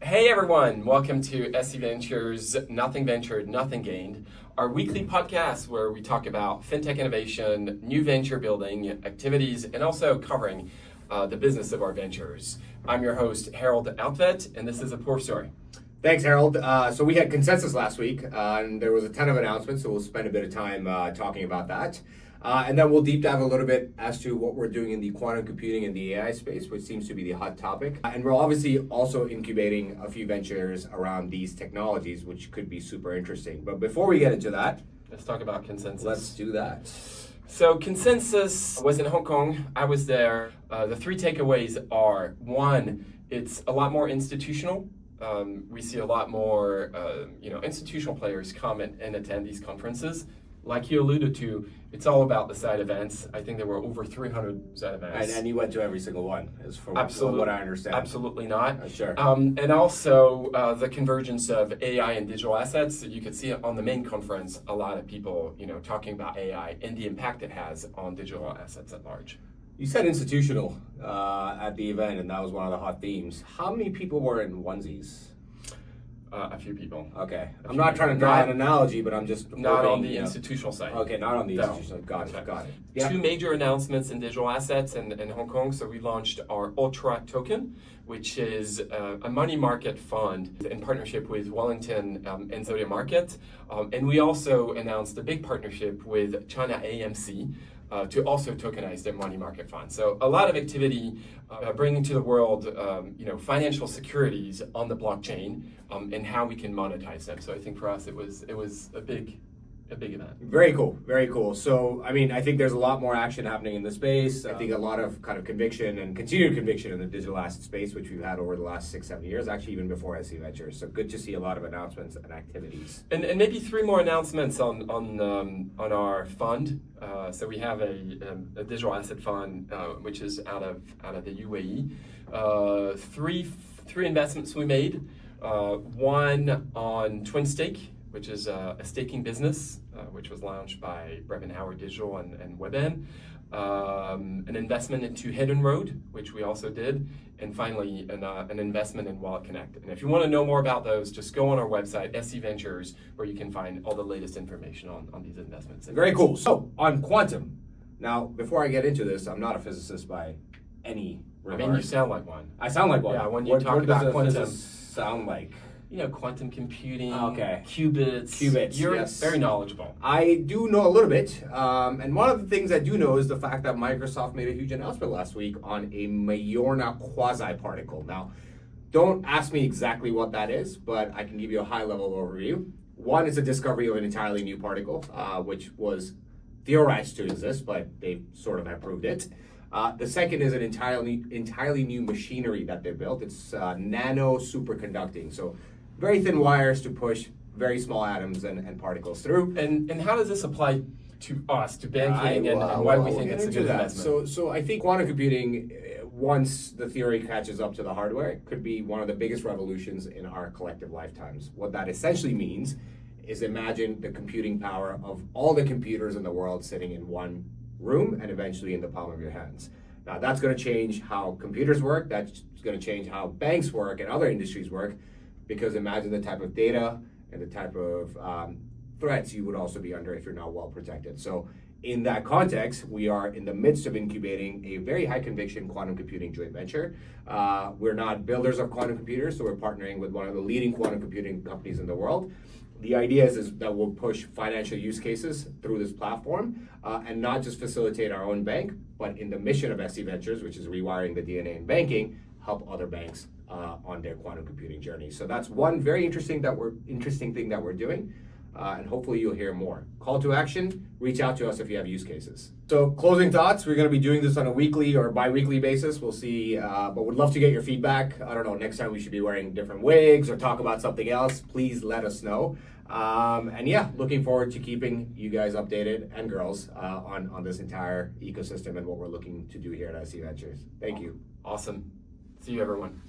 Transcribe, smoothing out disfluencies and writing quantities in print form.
Hey everyone, welcome to SC Ventures Nothing Ventured, Nothing Gained, our weekly podcast where we talk about fintech innovation, new venture building activities, and also covering the business of our ventures. I'm your host, Harold Outvet, and this is A Poor Story. Thanks, Harold. So we had consensus last week, and there was a ton of announcements, so we'll spend a bit of time talking about that. And then we'll deep dive a little bit as to what we're doing in the quantum computing and the AI space, which seems to be the hot topic. And we're obviously also incubating a few ventures around these technologies, which could be super interesting. But before we get into that, let's talk about consensus. Let's do that. So consensus was in Hong Kong. I was there. The three takeaways are, one, it's a lot more institutional. We see a lot more institutional players come and attend these conferences. Like you alluded to, it's all about the side events. I think there were over 300 side events. And you went to every single one, is from what I understand. Absolutely not. Sure. And also the convergence of AI and digital assets. You could see on the main conference a lot of people, talking about AI and the impact it has on digital assets at large. You said institutional at the event, and that was one of the hot themes. How many people were in onesies? A few people. Okay. I'm not trying to draw an analogy, but I'm just not on the institutional side. Okay, not on the institutional. Got it. Yeah. Two major announcements in digital assets in Hong Kong. So we launched our Ultra token, which is a money market fund in partnership with Wellington and Zodiac Market. And we also announced a big partnership with China AMC to also tokenize their money market fund. So a lot of activity bringing to the world, financial securities on the blockchain and how we can monetize them. So I think for us, it was a big event. Very cool. So, I think there's a lot more action happening in the space. I think a lot of kind of conviction and continued conviction in the digital asset space, which we've had over the last 6-7 years, actually even before SC Ventures. So good to see a lot of announcements and activities. And maybe three more announcements on our fund. So we have a digital asset fund, which is out of the UAE. Three investments we made. One on TwinStake, which is a staking business, which was launched by Brevin Howard Digital and WebM. An investment into Hidden Road, which we also did. And finally, an investment in Wallet Connect. And if you want to know more about those, just go on our website, SC Ventures, where you can find all the latest information on these investments. Very cool. So, on quantum. Now, before I get into this, I'm not a physicist by any regard. You sound like one. I sound like one. Yeah, when you talk about quantum. Sound like? Quantum computing, okay. Qubits. You're yes. Very knowledgeable. I do know a little bit. And one of the things I do know is the fact that Microsoft made a huge announcement last week on a Majorana quasi-particle. Now, don't ask me exactly what that is, but I can give you a high-level overview. One is a discovery of an entirely new particle, which was theorized to exist, but they sort of have proved it. The second is an entirely new machinery that they built. It's nano superconducting. So very thin wires to push very small atoms and particles through. And how does this apply to us, to banking, and why do we think it's a good investment? So I think quantum computing, once the theory catches up to the hardware, could be one of the biggest revolutions in our collective lifetimes. What that essentially means is imagine the computing power of all the computers in the world sitting in one room and eventually in the palm of your hands. Now that's going to change how computers work, that's going to change how banks work and other industries work, because imagine the type of data and the type of threats you would also be under if you're not well protected. So in that context, we are in the midst of incubating a very high conviction quantum computing joint venture. We're not builders of quantum computers, so we're partnering with one of the leading quantum computing companies in the world. The idea is that we'll push financial use cases through this platform and not just facilitate our own bank, but in the mission of SC Ventures, which is rewiring the DNA in banking, help other banks on their quantum computing journey. So that's one very interesting thing that we're doing, and hopefully you'll hear more. Call to action, reach out to us if you have use cases. So closing thoughts, we're going to be doing this on a weekly or bi-weekly basis. We'll see, but would love to get your feedback. I don't know, next time we should be wearing different wigs or talk about something else. Please let us know. And yeah, looking forward to keeping you guys updated and girls on this entire ecosystem and what we're looking to do here at SC Ventures. Thank you. Awesome. See you, everyone.